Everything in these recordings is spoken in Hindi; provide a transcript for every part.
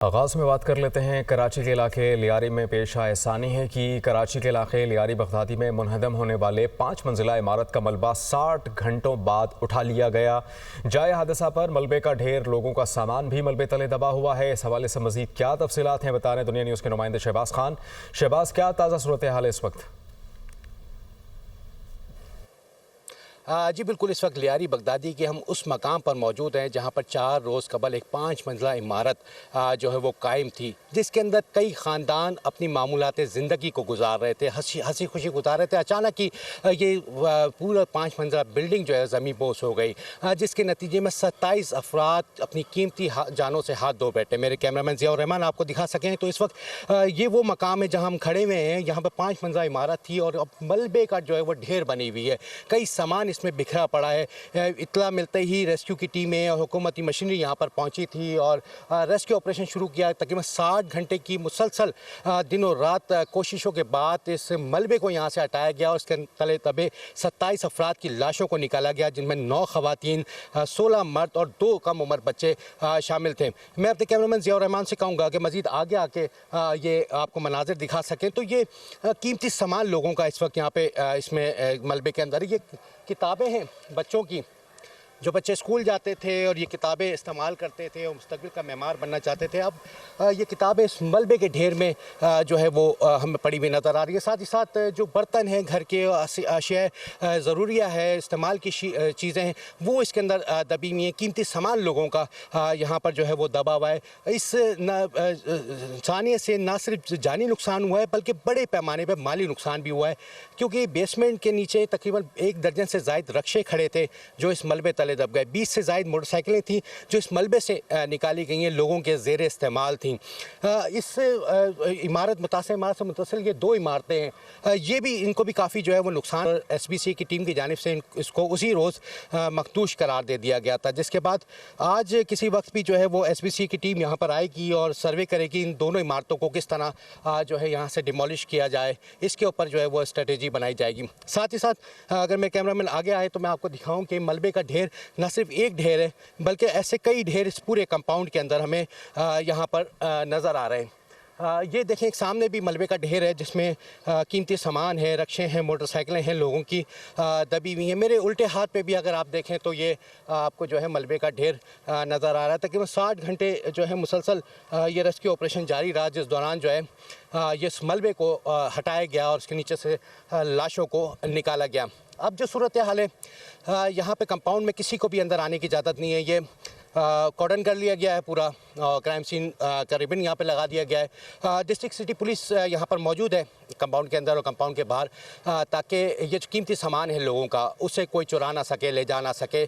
आगाज़ में बात कर लेते हैं। कराची के इलाके लियारी में पेश आए सानी है कि कराची के इलाके लियारी बगदादी में मुनहदम होने वाले 5 मंजिला इमारत का मलबा 60 घंटों बाद उठा लिया गया। जाए हादसा पर मलबे का ढेर, लोगों का सामान भी मलबे तले दबा हुआ है। इस हवाले से मजीद क्या तफसीलात हैं, बता रहे दुनिया न्यूज़ के नुमाइंदे शहबाज खान। शहबाज, क्या ताज़ा सूरत हाल है इस वक्त? जी बिल्कुल, इस वक्त लियारी बगदादी के हम उस मकाम पर मौजूद हैं जहां पर 4 रोज़ कबल एक 5 मंजिला इमारत जो है वो कायम थी, जिसके अंदर कई ख़ानदान अपनी मामूलात ज़िंदगी को गुजार रहे थे, हंसी खुशी गुजार रहे थे। अचानक ही ये पूरा 5 मंजिला बिल्डिंग जो है ज़मीं बोस हो गई, जिसके नतीजे में 27 अफराद अपनी कीमती जानों से हाथ धो बैठे। मेरे कैमरामैन ज़िया रहमान आपको दिखा सकें तो इस वक्त ये वो मकाम है जहाँ हम खड़े हुए हैं। यहाँ पर 5 मंजिला इमारत थी और अब मलबे का जो है वो ढेर बनी हुई है। कई सामान इसमें बिखरा पड़ा है। इत्तला मिलते ही रेस्क्यू की टीमें और हुकूमती मशीनरी यहाँ पर पहुँची थी और रेस्क्यू ऑपरेशन शुरू किया। तकरीबन 60 घंटे की मुसलसल दिनों रात कोशिशों के बाद इस मलबे को यहाँ से हटाया गया और उसके तले दबे 27 अफराद की लाशों को निकाला गया, जिनमें 9 खवातीन, 16 मर्द और 2 कम उम्र बच्चे शामिल थे। मैं अपने कैमरामैन ज़िया रहमान से कहूँगा कि मज़ीद आगे आके ये आपको मनाजिर दिखा सकें। तो ये कीमती सामान लोगों का इस वक्त यहाँ पे इसमें मलबे के अंदर, ये किताबें हैं बच्चों की, जो बच्चे स्कूल जाते थे और ये किताबें इस्तेमाल करते थे और मुस्तक़बिल का मेमार बनना चाहते थे। अब ये किताबें इस मलबे के ढेर में जो है वो हमें पड़ी हुई नज़र आ रही है। साथ ही साथ जो बर्तन हैं, घर के अशिया ज़रूरिया है, इस्तेमाल की चीज़ें हैं, वो इसके अंदर दबी हुई हैं। कीमती सामान लोगों का यहाँ पर जो है वो दबा हुआ है। इस सानिए से ना सिर्फ जानी नुकसान हुआ है बल्कि बड़े पैमाने पर माली नुकसान भी हुआ है, क्योंकि बेसमेंट के नीचे तकरीबन 1 दर्जन से ज़ायद रक्शे खड़े थे जो इस मलबे तले दब गए। 20 से ज़ायद मोटरसाइकिलें थी जो इस मलबे से निकाली गई हैं, लोगों के ज़ेर इस्तेमाल थी। इस इमारत से मुतसिल ये 2 इमारतें हैं, ये भी इनको भी काफ़ी जो है वो नुकसान, SBC की टीम की जानिब से इसको उसी रोज़ मखदूश करार दे दिया गया था, जिसके बाद आज किसी वक्त भी जो है वो SBC की टीम यहाँ पर आएगी और सर्वे करेगी इन दोनों इमारतों को किस तरह जो है यहाँ से डिमोलिश किया जाए, इसके ऊपर जो है वो स्ट्रेटेजी बनाई जाएगी। साथ ही साथ अगर मैं कैमरामैन आगे आए तो मैं आपको दिखाऊँ कि मलबे का ढेर न सिर्फ एक ढेर है बल्कि ऐसे कई ढेर इस पूरे कंपाउंड के अंदर हमें यहाँ पर नज़र आ रहे हैं। ये देखें, एक सामने भी मलबे का ढेर है जिसमें कीमती सामान है, रक्शे हैं, मोटरसाइकिलें हैं, लोगों की दबी हुई हैं। मेरे उल्टे हाथ पे भी अगर आप देखें तो ये आपको जो है मलबे का ढेर नज़र आ रहा है। तकरीबन 60 घंटे जो है मुसलसल ये रेस्क्यू ऑपरेशन जारी रहा, जिस दौरान जो है ये इस मलबे को हटाया गया और उसके नीचे से लाशों को निकाला गया। अब जो सूरत हाल है, यहाँ पे कंपाउंड में किसी को भी अंदर आने की इजाज़त नहीं है। ये कॉर्डन कर लिया गया है पूरा, क्राइम सीन का रिबन यहाँ पे लगा दिया गया है। डिस्ट्रिक्ट सिटी पुलिस यहाँ पर मौजूद है कंपाउंड के अंदर और कंपाउंड के बाहर, ताकि ये जो कीमती सामान है लोगों का उसे कोई चुरा ना सके, ले जा ना सके।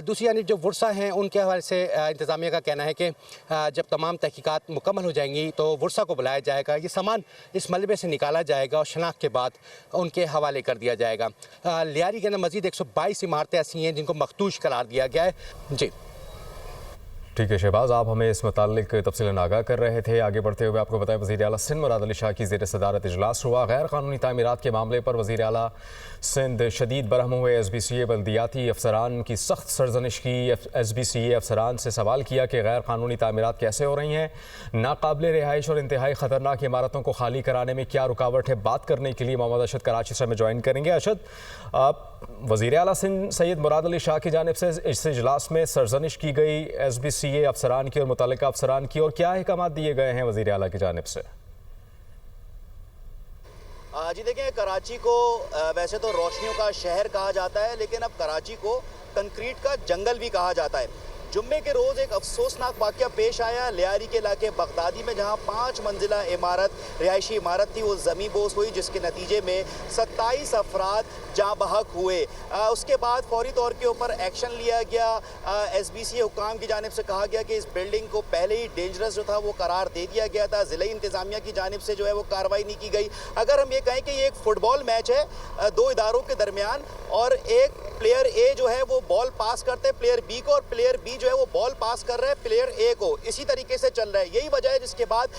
दूसरी यानी जो वर्सा हैं उनके हवाले से इंतज़ामिया का कहना है कि जब तमाम तहकीकात मुकम्मल हो जाएंगी तो वर्सा को बुलाया जाएगा, ये सामान इस मलबे से निकाला जाएगा और शनाख्त के बाद उनके हवाले कर दिया जाएगा। लियारी के अंदर मज़ीद 122 इमारतें ऐसी हैं जिनको मखदूश करार दिया गया है। जी ठीक है शहबाज, आप हमें इस मुतालिक तफसीलन आगाह कर रहे थे। आगे बढ़ते हुए आपको बताएं, वज़ीर आला सिंध मुराद अली शाह की ज़ेर सदारत इजलास हुआ। गैर कानूनी तामीरात के मामले पर वज़ीर आला सिंध शदीद बरहम हुए। SBCA बल्दियाती अफसरान की सख्त सरजनिश की। SBCA अफसरान से सवाल किया कि गैर कानूनी तामीरात कैसे हो रही हैं, नाकाबिल रिहाइश और इंतहाई ख़तरनाक इमारतों को खाली कराने में क्या रुकावट है। बात करने के लिए मोहम्मद अरशद कराची से हमें ज्वाइन करेंगे। अरशद, वज़ीर आला सिंध सैयद मुराद अली शाह की जानिब से इस इजलास में सरजनिश की गई SBCA अफसरान की और मुतल्लिका अफसरान की, और क्या अहकाम दिए गए हैं वज़ीर आला की जानिब से? जी देखें, कराची को वैसे तो रोशनियों का शहर कहा जाता है, लेकिन अब कराची को कंक्रीट का जंगल भी कहा जाता है। जुम्मे के रोज़ एक अफसोसनाक वाक़या पेश आया लियारी के इलाके बगदादी में, जहां 5 मंजिला इमारत, रिहायशी इमारत थी, वो ज़मीं बोस हुई, जिसके नतीजे में 27 अफराद जाँ बहक हुए। उसके बाद फौरी तौर के ऊपर एक्शन लिया गया। SBCA हुकाम की जानिब से कहा गया कि इस बिल्डिंग को पहले ही डेंजरस जो था वो करार दे दिया गया था। ज़िला इंतज़ामिया की जानिब से जो है वो कार्रवाई नहीं की गई। अगर हम ये कहें कि ये एक फ़ुटबॉल मैच है 2 इदारों के दरमियान, और एक प्लेयर A जो है वो बॉल पास करते प्लेयर B को और प्लेयर B जो है वो बॉल पास कर रहा है प्लेयर ए को, इसी तरीके से चल रहा है। यही वजह है जिसके बाद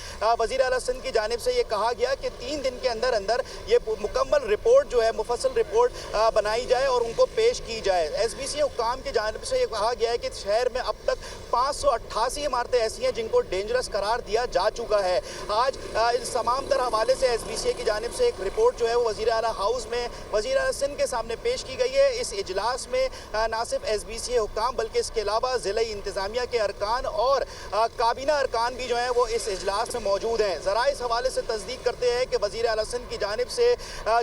वज़ीर आला सिंध की जानिब से ये कहा गया कि 3 दिन के अंदर अंदर ये मुकम्मल रिपोर्ट जो है, मुफस्सल रिपोर्ट बनाई जाए और उनको पेश की जाए। SBC हुक्काम की जानिब से ये कहा गया है कि शहर में अब तक 588 इमारतें ऐसी हैं जिनको डेंजरस करार दिया जा चुका है। आज इस तमाम तर हवाले से SBC की जानिब से एक रिपोर्ट जो है वो वज़ीर आला हाउस में वज़ीर आला सिंध के सामने पेश की गई है। इस इजलास में ना सिर्फ SBC हुक्काम बल्कि इसके अलावा ज़िला इंतज़ामिया के अरकान और काबीना अरकान भी जो हैं वो इस इजलास में मौजूद हैं। ज़रा इस हवाले से तस्दीक करते हैं कि वज़ीर आला सिंध की जानिब से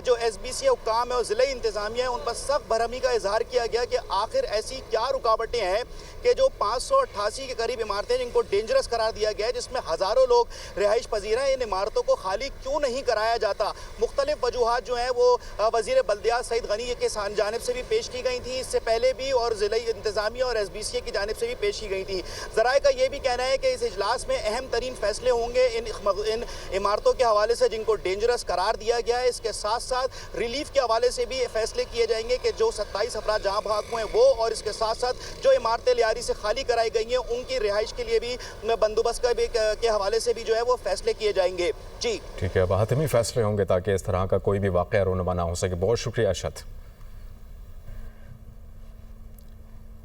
जो SBC हुक्काम है और ज़िला इंतज़ामिया है उन पर सख्त बरहमी का इजहार किया गया कि आखिर ऐसी क्या रुकावटें हैं कि जो 588 के करीब इमारतें जिनको डेंजरस करार दिया गया है, जिसमें हज़ारों लोग रिहाइश पजीर हैं, इन इमारतों को खाली क्यों नहीं कराया जाता। मुख्तलिफ वजूहात जो हैं वो वज़ीर बल्दियात सईद गनी के जानिब से भी पेश की गई थी, इससे पहले भी, और ज़िला इंतज़ामिया और SBC की जानिब से भी पेश की गई थी। ज़राए का ये भी कहना है कि इस इजलास में अहम तरीन फैसले होंगे इन इमारतों के हवाले से जिनको डेंजरस करार दिया गया है। इसके साथ साथ रिलीफ के हवाले से भी फैसले किए जाएंगे कि जो 27 अफराद जहाँ भाग हुए हैं वो, और इसके साथ साथ जो इमारतें लियारी से खाली कराई गई हैं उनकी रिहाइश के लिए भी बंदोबस्त के हवाले से भी जो है वो फैसले किए जाएंगे। जी ठीक है, अब हतमी फैसले होंगे ताकि इस तरह का कोई भी वाक़या रोनमा ना हो सके। बहुत शुक्रिया अरशद।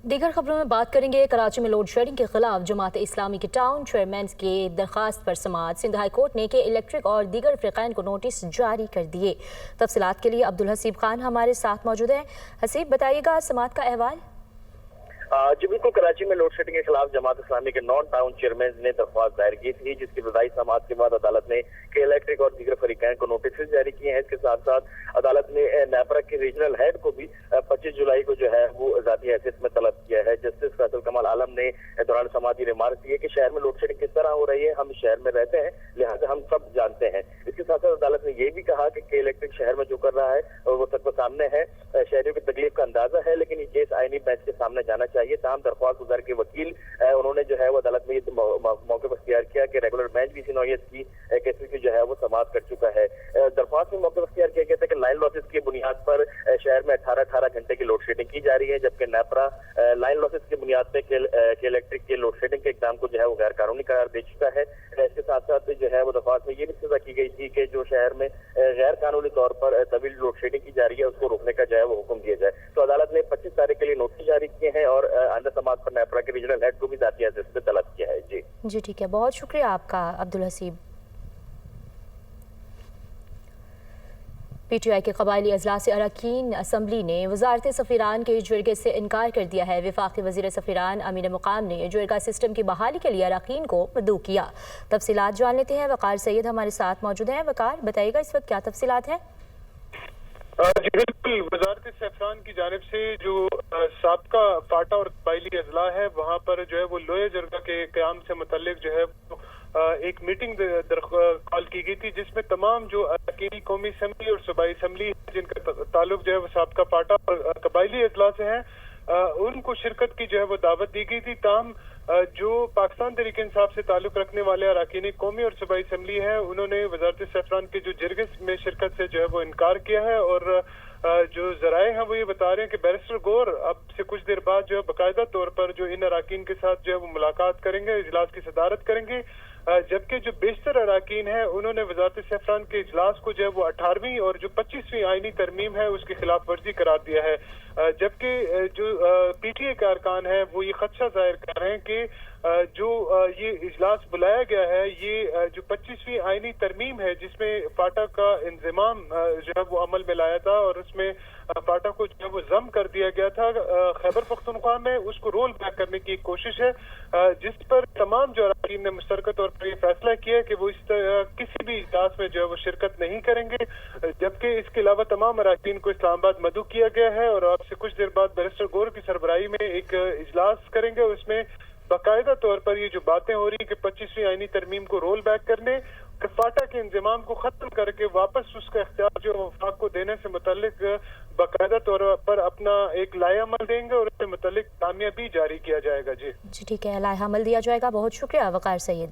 दीगर खबरों में बात करेंगे। कराची में लोड शेडिंग के खिलाफ जमात इस्लामी के टाउन चेयरमैन की दरखास्त पर समाअत। सिंध हाई कोर्ट ने के इलेक्ट्रिक और दीगर फ़रीक़ैन को नोटिस जारी कर दिए। तफसीलात के लिए अब्दुल हसीब खान हमारे साथ मौजूद हैं। हसीब, बताइएगा समाअत का अहवाल। जी बिल्कुल, कराची में लोड शेडिंग के खिलाफ जमात इस्लामी के 9 टाउन चेयरमैन ने दरख्वास्त दायर की थी, जिसकी विदाई समाअत के बाद अदालत ने के इलेक्ट्रिक और दीगर फरीकैन को नोटिस जारी किए हैं। इसके साथ साथ अदालत ने नेपरा के रीजनल हेड को भी 25 जुलाई को जो है वो ज़ाती हैसियत में तलब किया है। जस्टिस फैसल कमाल आलम ने दौरान समाअती रिमार्क दिए कि शहर में लोड शेडिंग किस तरह हो रही है, हम शहर में रहते हैं, लिहाजा हम सब जानते हैं। इसके साथ साथ अदालत ने यह भी कहा कि के इलेक्ट्रिक शहर में जो कर रहा है वो सबको सामने है, शहरियों की तकलीफ का अंदाजा है, लेकिन ये केस आईनी बेंच के सामने जाना चाहिए। तमाम दरख्वास्त गुजार के वकील उन्होंने जो है वो अदालत में ये मौके पर इख्तियार किया कि रेगुलर बेंच भी इसी नौयत की केसेस की जो है वो समाअत कर चुका है। दरख्वास्त में मौके पर इख्तियार किया गया था कि लाइन लॉसेस की बुनियाद पर शहर में 18 घंटे की लोड शेडिंग की जा रही है, जबकि नेपरा लाइन लॉसेस की बुनियाद पर के इलेक्ट्रिक के लोड शेडिंग के इक़दाम को जो है वो गैर कानूनी करार दे चुका है। इसके साथ साथ जो है वो दरख्वास्त में ये भी सजा की गई थी कि जो शहर में गैर कानूनी तौर पर तवील लोड शेडिंग की जा रही है उसको रोकने का जो है वो हुक्म दिया जाए। तो अदालत ने 25 तारीख के लिए नोटिस जारी किए हैं और आइंदा समाअत पर नेपरा के रीजनल हेड को भी ज़ाती हैसियत में तलब किया है। जी ठीक है, बहुत शुक्रिया आपका अब्दुल हसीब। PTI के कबायली अजलास अरकान असम्बली ने वजारत सफ़ीरान के जुर्गे से इनकार कर दिया है। वफाकी वज़ीर सफ़ीरान अमीन मुकाम ने जुर्गा सिस्टम की बहाली के लिए अरकान को मदऊ किया। तफसीलात जान लेते हैं। वकार सैयद हमारे साथ मौजूद हैं। वकार, बताइएगा इस वक्त क्या तफसीलात हैं? जी बिल्कुल, वजारत सफ़रान की जानिब से जो साबका फाटा और कबायली अजला है वहाँ पर जो है वो लोहे जरगा के क़याम से मुतल्लिक जो है एक मीटिंग कॉल की गई थी, जिसमें तमाम जो अरकान कौमी असम्बली और सूबाई असम्बली जिनका ताल्लुक जो है वो साबका फाटा और कबायली अजला से है, उनको शिरकत की जो है वो दावत दी गई थी। ताम जो पाकिस्तान तहरीक इंसाफ से ताल्लुक रखने वाले अरकान कौमी और सूबाई असम्बली है, उन्होंने वजारत सफ़रान के जो जिरगे में शिरकत से जो है वो इनकार किया है। और जो जराए हैं वो ये बता रहे हैं कि बैरिस्टर गौर अब से कुछ देर बाद जो है बाकायदा तौर पर जो इन अरकान के साथ जो है वो मुलाकात करेंगे, इजलास की सदारत करेंगे, जबकि जो बेशतर अरकान है उन्होंने वजारत सफ़रान के इजलास को जो है वो 18वीं और जो 25वीं आईनी तरमीम है उसकी खिलाफ वर्जी करार दिया है। जबकि जो PTA के अरकान है वो ये खदशा जाहिर कर रहे हैं कि जो ये इजलास बुलाया गया है, ये जो 25वीं आईनी तरमीम है जिसमें फाटा का इंजमाम जो है वो अमल में लाया था और उसमें फाटा को जो है वो जम कर दिया गया था खैबर पख्तूनख्वा में, उसको रोल बैक करने की कोशिश है, जिस पर तमाम जो अरकान ने मुश्तरका तौर पर यह फैसला किया कि वो इस किसी भी इजलास में जो है वो शिरकत नहीं करेंगे। जबकि इसके अलावा तमाम अरकान को इस्लामाबाद मदऊ किया गया है और अब से कुछ देर बाद बैरिस्टर गौर की सरबराही में एक इजलास करेंगे। उसमें बाकायदा तौर पर ये जो बातें हो रही कि 25वीं आईनी तरमीम को रोल बैक करने, फाटा के इंजमाम को खत्म करके वापस उसका इख्तियार जो वफाक को देने से मुतल्लिक बाकायदा तौर पर अपना एक लायामल देंगे और उससे मुतल्लिक तामिया भी जारी किया जाएगा। जी ठीक है, लायामल दिया जाएगा। बहुत शुक्रिया वकार सैयद।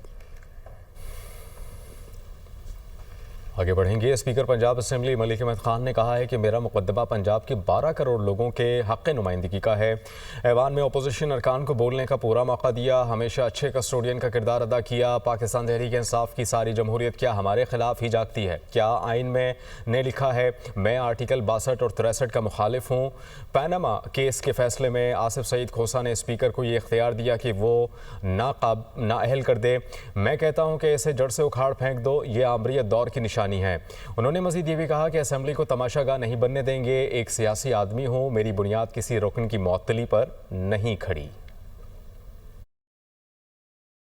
आगे बढ़ेंगे। स्पीकर पंजाब असेंबली मलिक अहमद खान ने कहा है कि मेरा मुकदमा पंजाब के 12 करोड़ लोगों के हक़ नुमाइंदगी का है। ऐवान में अपोजिशन अरकान को बोलने का पूरा मौका दिया, हमेशा अच्छे कस्टोडियन का किरदार अदा किया। पाकिस्तान तहरीक इंसाफ की सारी जमहूरियत क्या हमारे खिलाफ ही जागती है? क्या आइन में ने लिखा है मैं आर्टिकल 62 और 63 का मुखालिफ हूँ? पैनामा केस के फैसले में आसिफ सईद खोसा ने स्पीकर को ये इख्तियार दिया कि वो नाअहल कर दे। मैं कहता हूँ कि इसे जड़ से उखाड़ फेंक दो, ये आमरीत दौर की निशानी है। उन्होंने मजीद ये भी कहा कि असेंबली को तमाशागाह नहीं बनने देंगे। एक सियासी आदमी हूँ, मेरी बुनियाद किसी रुकन की मअतली पर नहीं खड़ी।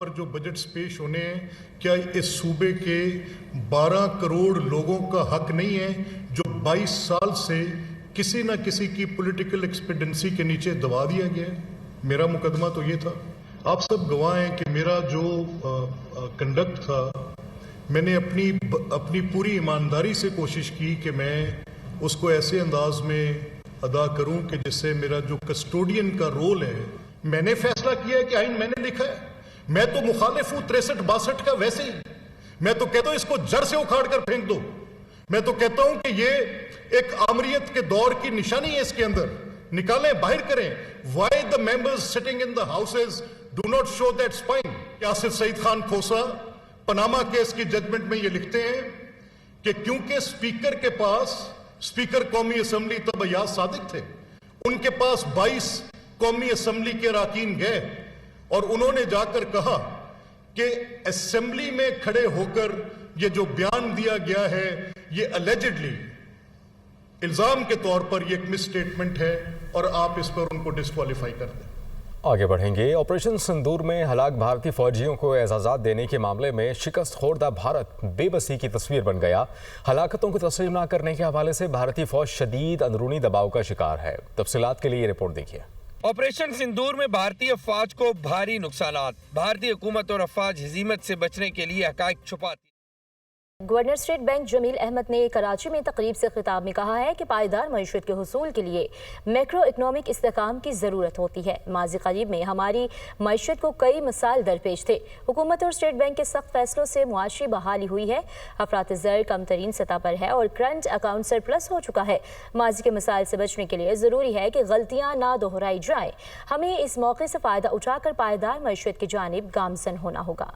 पर जो बजट्स पेश होने हैं, क्या इस सूबे के 12 करोड़ लोगों का हक नहीं है जो 22 साल से किसी न किसी की पॉलिटिकल एक्सपेक्टेंसी के नीचे दबा दिया गया है? मेरा मुकदमा तो ये था। आप सब गवाह हैं कि मेरा जो कंडक्ट था, मैंने अपनी पूरी ईमानदारी से कोशिश की कि मैं उसको ऐसे अंदाज में अदा करूं कि जिससे मेरा जो कस्टोडियन का रोल है, मैंने फैसला किया है कि आइन मैंने लिखा है। मैं तो मुखालिफ हूं 63-62 का, वैसे ही मैं तो कहता हूं इसको जड़ से उखाड़ कर फेंक दो। मैं तो कहता हूं कि ये एक आमरीत के दौर की निशानी है, इसके अंदर निकालें, बाहर करें। Why the members sitting in the houses do not show that spine. Asif Saeed Khan Khosa Panama case की जजमेंट में ये लिखते हैं कि क्योंकि स्पीकर कौमी असेंबली तब अयाज सादिक थे, उनके पास 22 कौमी असेंबली के अरकान गए और उन्होंने जाकर कहा कि असेंबली में खड़े होकर ये जो बयान दिया गया है, ये अलेजिडली इल्जाम के तौर पर ये एक मिस स्टेटमेंट है और आप इस पर उनको डिस्क्वालीफाई कर दें। आगे बढ़ेंगे। ऑपरेशन सिंदूर में हलाक भारतीय फौजियों को एजाज़ात देने के मामले में शिकस्त खोर्दा भारत बेबसी की तस्वीर बन गया। हलाकतों को तस्लीम न करने के हवाले से भारतीय फौज शदीद अंदरूनी दबाव का शिकार है। तफसीलात के लिए ये रिपोर्ट देखिए। ऑपरेशन सिंदूर में भारतीय फौज को भारी नुकसानात। भारतीय हुकूमत और अफवाज हिजीमत से बचने के लिए हकाइक छुपाती। Governor State Bank Jameel Ahmad ने कराची में तकरीब से खिताब में कहा है कि पायदार मईशत के हुसूल के लिए मैक्रो इकनॉमिक इस्तेहकाम की ज़रूरत होती है। माज़ी करीब में हमारी मईशत को कई मसाइल दरपेश थे। हुकूमत और स्टेट बैंक के सख्त फैसलों से मुआशी बहाली हुई है। अफरात ज़र कम तरीन सतह पर है और करंट अकाउंट सरप्लस हो चुका है। माजी के मसाइल से बचने के लिए ज़रूरी है कि गलतियाँ ना दोहराई जाएँ। हमें इस मौके से फ़ायदा उठाकर पायदार मईशत की जानिब गामजन होना होगा।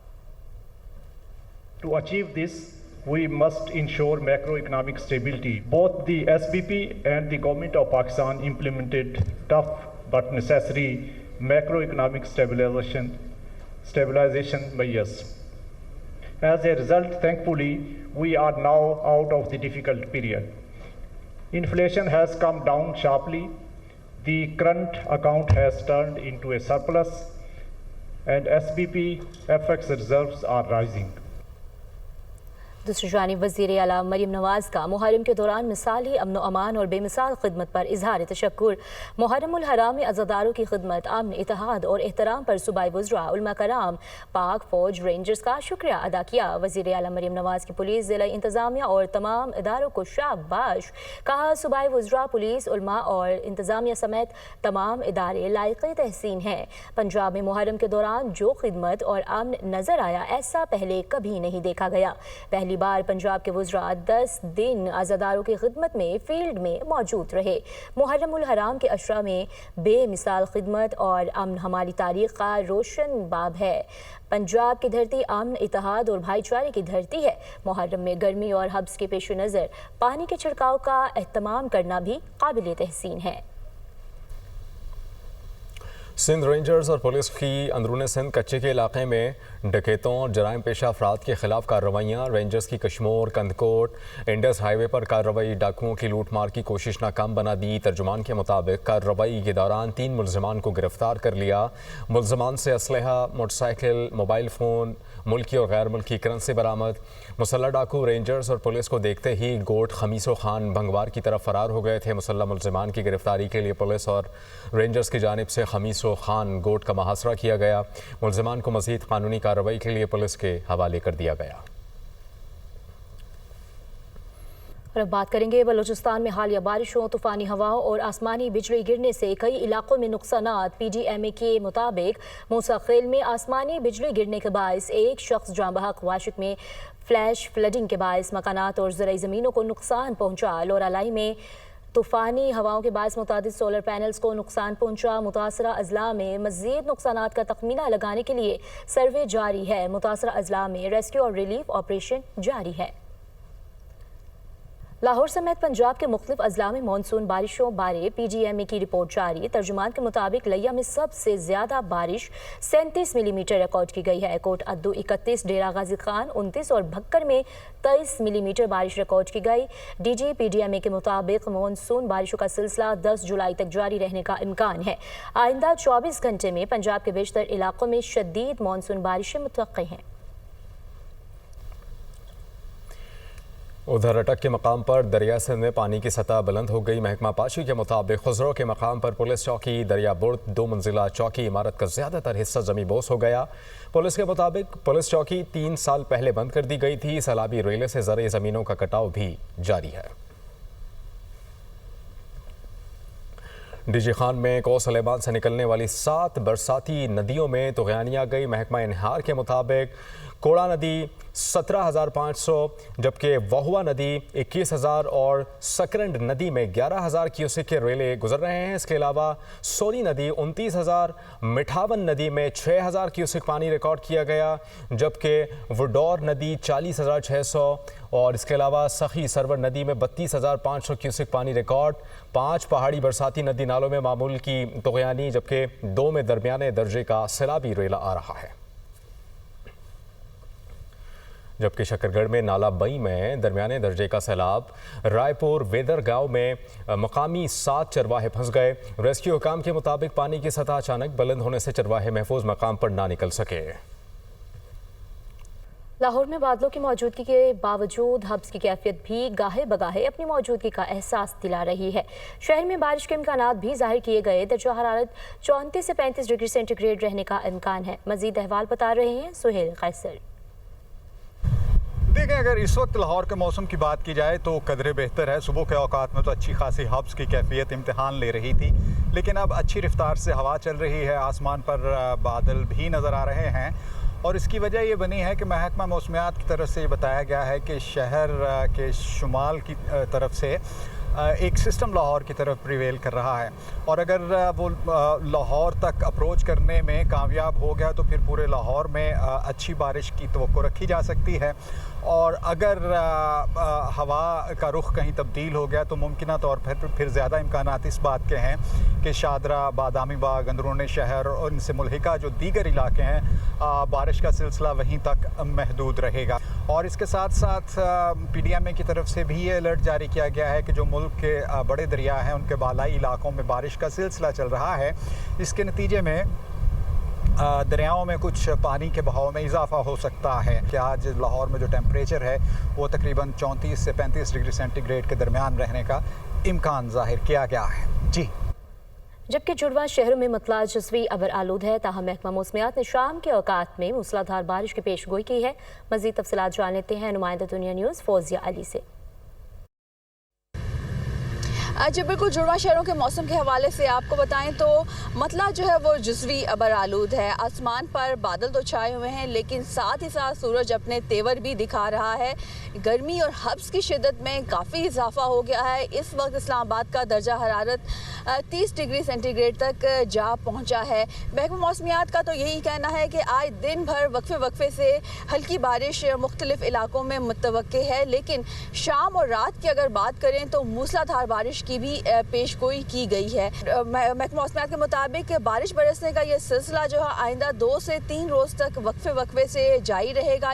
To achieve this, we must ensure macroeconomic stability. Both the SBP and the government of Pakistan implemented tough but necessary macroeconomic stabilization measures. As a result, thankfully, we are now out of the difficult period. Inflation has come down sharply. The current account has turned into a surplus, and SBP FX reserves are rising. दूसरी जानिब वज़ीर आला मरीम नवाज़ का मुहर्रम के दौरान मिसाली अमन अमान और बेमिसाल खिदमत पर इजहार तशक्कुर। मुहर्रमुल हराम में अज़ादारों की खिदमत, अमन, इत्तेहाद और एहतराम पर सूबाई वज़रा, उलमा कराम, पाक फौज, रेंजर्स का शुक्रिया अदा किया। वज़ीर आला मरीम नवाज़ की पुलिस, ज़िला इंतज़ामिया और तमाम इदारों को शाबाश कहा। सूबाई वज़रा, पुलिस, उलमा और इंतज़ामिया समेत तमाम इदारे लायक़े तहसीन हैं। पंजाब में मुहर्रम के दौरान जो खिदमत और अमन नज़र आया, ऐसा पहले कभी नहीं देखा गया। पहली बार पंजाब के वज़रा 10 दिन अज़ादारों की खिदमत में फील्ड में मौजूद रहे। मुहर्रमुल हराम के अशरा में बेमिसाल खिदमत और अमन हमारी तारीख़ का रोशन बाब है। पंजाब की धरती अमन, इत्तेहाद और भाईचारे की धरती है। मुहर्रम में गर्मी और हब्स के पेश नज़र पानी के छिड़काव का एहतमाम करना भी काबिल तहसीन है। सिंध रेंजर्स और पुलिस की अंदरून सिंध कच्चे के इलाके में डकैतों और जराइम पेशा अफराद के खिलाफ कार्रवाइयाँ। रेंजर्स की कश्मोर, कंदकोट, इंडस हाईवे पर कार्रवाई डाकुओं की लूटमार की कोशिश नाकाम बना दी। तर्जुमान के मुताबिक कार्रवाई के दौरान 3 मुलजमान को गिरफ्तार कर लिया। मुलजमान से असलहा, मोटरसाइकिल, मोबाइल फ़ोन, मुल्की और गैर मुल्की करेंसी बरामद। मुसल्ला डाकू रेंजर्स और पुलिस को देखते ही गोट खमीसो खान भंगवार की तरफ फरार हो गए थे। मुसल्ला मुलजमान की गिरफ्तारी के लिए पुलिस और रेंजर्स की जानिब से खमीसो खान गोट का मुहासरा किया गया। मुलजमान को मज़ीद कानूनी कार्रवाई के लिए पुलिस के हवाले कर दिया गया। और अब बात करेंगे बलूचिस्तान में हालिया बारिशों, तूफानी हवाओं और आसमानी बिजली गिरने से कई इलाकों में नुकसानात। PDMA के मुताबिक मूसा खेल में आसमानी बिजली गिरने के बायस एक शख्स जाँ बहक, वाशिक में फ्लैश फ्लडिंग के बायस मकानात और ज़राई ज़मीनों को नुकसान पहुँचा। लोरालाई में तूफ़ानी हवाओं के बायस मुतादिद सोलर पैनल्स को नुकसान पहुँचा। मुतासरा अजला में मज़ीद नुकसानात का तखमीना लगाने के लिए सर्वे जारी है। मुतासरा अजला में रेस्क्यू और रिलीफ ऑपरेशन जारी है। लाहौर समेत पंजाब के मुख्तलिफ अजला में मानसून बारिशों बारे PDMA की रिपोर्ट जारी। तर्जुमान के मुताबिक लिया में सबसे ज़्यादा बारिश 37 मिलीमीटर रिकॉर्ड की गई है। कोट अद्दू 31, डेरा गाजी खान 29 और भक्कर में 23 मिलीमीटर बारिश रिकॉर्ड की गई। DG PDMA के मुताबिक मानसून बारिशों का सिलसिला 10 जुलाई तक जारी रहने का इम्कान है। आइंदा 24 घंटे में पंजाब के बेशतर इलाकों में शदीद मानसून बारिशें मुतवक्की हैं। उधर अटक के मकाम पर दरिया सिंध में पानी की सतह बुलंद हो गई। महकमा पाशी के मुताबिक खुजरों के मकाम पर पुलिस चौकी दरिया बुर्द 2 मंजिला चौकी इमारत का ज़्यादातर हिस्सा जमी बोस हो गया। पुलिस के मुताबिक पुलिस चौकी 3 साल पहले बंद कर दी गई थी। सैलाबी रेले से ज़रई ज़मीनों का कटाव भी जारी है। DG खान में को सलेमान से निकलने वाली 7 बरसाती नदियों में तुग़यानी आ गई। महकमा इनहार के मुताबिक कोड़ा नदी 17,500, जबकि वहुआ नदी 21,000 और सकरंड नदी में 11,000 क्यूसेक के रेले गुजर रहे हैं। इसके अलावा सोनी नदी 29,000, मिठावन नदी में 6,000 क्यूसेक पानी रिकॉर्ड किया गया, जबकि वुडौर नदी 40,600 और इसके अलावा सखी सरवर नदी में 32,500 क्यूसेक पानी रिकॉर्ड। 5 पहाड़ी बरसाती नदी नालों में मामूल की तुग़यानी, जबकि 2 में दरमियाने दर्जे का सैलाबी रेला आ रहा है। जबकि शकरगढ़ में नाला बई में दरमियाने दर्जे का सैलाब। रायपुर वेदर गांव में मकामी 7 चरवाहे फंस गए। रेस्क्यू हुकाम के मुताबिक पानी की सतह अचानक बुलंद होने से चरवाहे महफूज मकाम पर ना निकल सके। लाहौर में बादलों की मौजूदगी के बावजूद हब्स की कैफियत भी गाहे बगाहे अपनी मौजूदगी का एहसास दिला रही है। शहर में बारिश के इम्कानात भी जाहिर किए गए। दर्जा हरारत 34 से 35 डिग्री सेंटीग्रेड रहने का इम्कान है। मजीद अहवाल बता रहे हैं सुहेल कैसर। देखें, अगर इस वक्त लाहौर के मौसम की बात की जाए तो कदरे बेहतर है। सुबह के औकात में तो अच्छी खासी हब्स की कैफियत इम्तिहान ले रही थी, लेकिन अब अच्छी रफ्तार से हवा चल रही है। आसमान पर बादल भी नज़र आ रहे हैं और इसकी वजह ये बनी है कि महकमा मौसमियात की तरफ से ये बताया गया है कि शहर के शुमाल की तरफ से एक सिस्टम लाहौर की तरफ प्रिवेल कर रहा है और अगर वो लाहौर तक अप्रोच करने में कामयाब हो गया तो फिर पूरे लाहौर में अच्छी बारिश की तवक्को रखी जा सकती है। और अगर हवा का रुख कहीं तब्दील हो गया तो मुमकिन तौर पर फिर ज़्यादा इम्कानात इस बात के हैं कि शादरा, बादामी बाग, अंदरूनी शहर और इनसे मुल्हिका जो दीगर इलाके हैं बारिश का सिलसिला वहीं तक महदूद रहेगा। और इसके साथ साथ PDMA की तरफ से भी ये अलर्ट जारी किया गया है कि जो मुल्क के बड़े दरिया हैं उनके बालाई इलाकों में बारिश का सिलसिला चल रहा है। इसके नतीजे में दरियाओं में कुछ पानी के बहाव में इजाफा हो सकता है कि आज लाहौर में जो टेम्परेचर है वो तकरीबन 34 से 35 डिग्री सेंटीग्रेड के दरमियान रहने का इम्कान जाहिर किया गया है। जी, जबकि जुड़वा शहरों में मतला जज़वी अबर आलूद है, ताहम महकमा मौसमियात ने शाम के औकात में मूसलाधार बारिश की पेश गोई की है। मज़ीद तफसीलात जान लेते हैं नुमाइंदा दुनिया न्यूज़ फौजिया अली से। जी बिल्कुल, जुड़वा शहरों के मौसम के हवाले से आपको बताएं तो मतला जो है वो जुज़वी अबर आलूद है। आसमान पर बादल तो छाए हुए हैं लेकिन साथ ही साथ सूरज अपने तेवर भी दिखा रहा है। गर्मी और हब्स की शिद्दत में काफ़ी इजाफा हो गया है। इस वक्त इस्लामाबाद का दर्जा हरारत 30 डिग्री सेंटीग्रेड तक जा पहुंचा है। महकमा मौसमियात का तो यही कहना है कि आज दिन भर वक्फे से हल्की बारिश मुख्तलिफ इलाकों में मुतवक्के है, लेकिन शाम और रात की अगर बात करें तो मूसलाधार बारिश की भी पेशगोई की गई है। महकमा मौसमियात के मुताबिक बारिश बरसने का ये सिलसिला जो है आइंदा 2 से 3 रोज़ तक वक्फे से जारी रहेगा।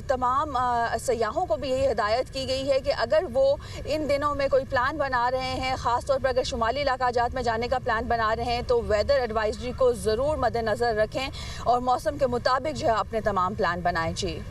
तमाम सयाहों को भी यही हिदायत की गई है कि अगर वो इन दिनों में कोई प्लान बना रहे हैं, ख़ास तौर पर अगर शुमाली इलाकाजात में जाने का प्लान बना रहे हैं तो वेदर एडवाइजरी को ज़रूर मद्देनज़र रखें और मौसम के मुताबिक जो है अपने तमाम प्लान बनाएं। जी,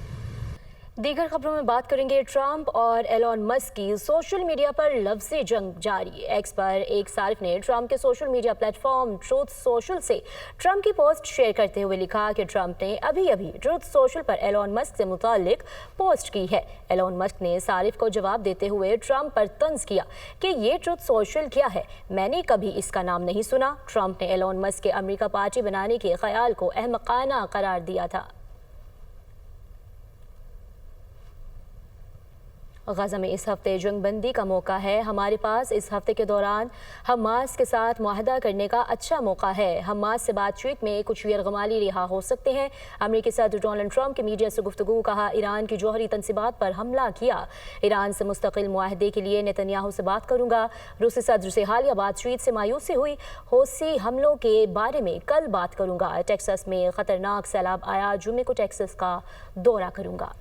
दीगर खबरों में बात करेंगे ट्रंप और एलॉन मस्क की सोशल मीडिया पर लफ्ज़ी जंग जारी। एक्स पर एक सारिफ ने ट्रंप के social media platform truth social से ट्रंप की पोस्ट शेयर करते हुए लिखा कि ट्रंप ने अभी अभी ट्रूथ सोशल पर एलॉन मस्क से मुताल्लिक पोस्ट की है। एलॉन मस्क ने सारिफ को जवाब देते हुए ट्रंप पर तंज किया कि ये ट्रूथ सोशल क्या है, मैंने कभी इसका नाम नहीं सुना। ट्रंप ने एलॉन मस्क के अमेरिका पार्टी बनाने के ख्याल को अहमकाना करार दिया था। गजा में इस हफ्ते जंगबंदी का मौका है। हमारे पास इस हफ्ते के दौरान हमास के साथ मुआहदा करने का अच्छा मौका है। हमास से बातचीत में कुछ यरगमाली रिहा हो सकते हैं। अमेरिकी सदर डोनाल्ड ट्रंप की मीडिया से गुफ्तगू, कहा ईरान की जौहरी तंसीबात पर हमला किया, ईरान से मुस्तकिल मुआहदे के लिए नेतन्याहू से बात करूंगा। रूसी सदर से हालिया बातचीत से मायूसी हुई, हौसी हमलों के बारे में कल बात करूंगा। टेक्सास में खतरनाक सैलाब आया, जुमे को टेक्सास का दौरा करूंगा।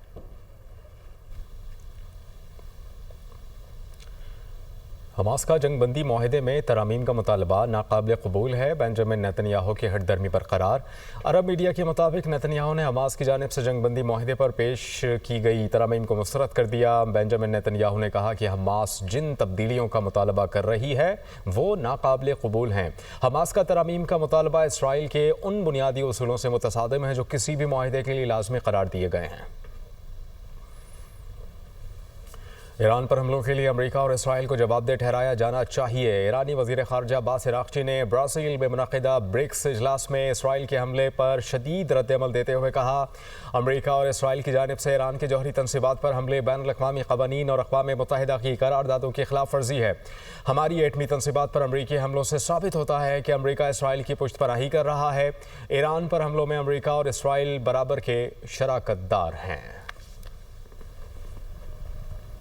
हमास का जंगबंदी माहदे में तरामीम का मुतालबा नाकाबिल कबूल है, बेंजामिन नेतन्याहू की हटदर्मी पर करार। अरब मीडिया के मुताबिक नेतन्याहू ने हमास की जानिब से जंगबंदी माहदे पर पेश की गई तरामीम को मुस्तरद कर दिया। बेंजामिन नेतन्याहू ने कहा कि हमास जिन तब्दीलियों का मुतालबा कर रही है वो नाकाबिल कबूल हैं। हमास का तरामीम का मुतालबा इसराइल के उन बुनियादी उसूलों से मुतसादिम है जो किसी भी माहदे के लिए लाजमी करार दिए गए हैं। ईरान पर हमलों के लिए अमेरिका और इसराइल को जवाबदेह ठहराया जाना चाहिए। ईरानी वज़ीर ख़ारजा अब्बास अराग़ची ने ब्राज़ील में मुनक़िदा ब्रिक्स इजलास में इसराइल के हमले पर शदीद रद्द-ए-अमल देते हुए कहा, अमेरिका और इसराइल की जानिब से ईरान के जौहरी तंसीबात पर हमले बैनुल-अक़वामी क़वानीन और अक़वाम मुत्तहिदा की करारदादों की खिलाफ वर्जी है। हमारी एटमी तंसीबात पर अमेरिकी हमलों से साबित होता है कि अमेरिका इसराइल की पुश्तपनाही कर रहा है। ईरान पर हमलों में अमेरिका और इसराइल बराबर के शराकतदार हैं।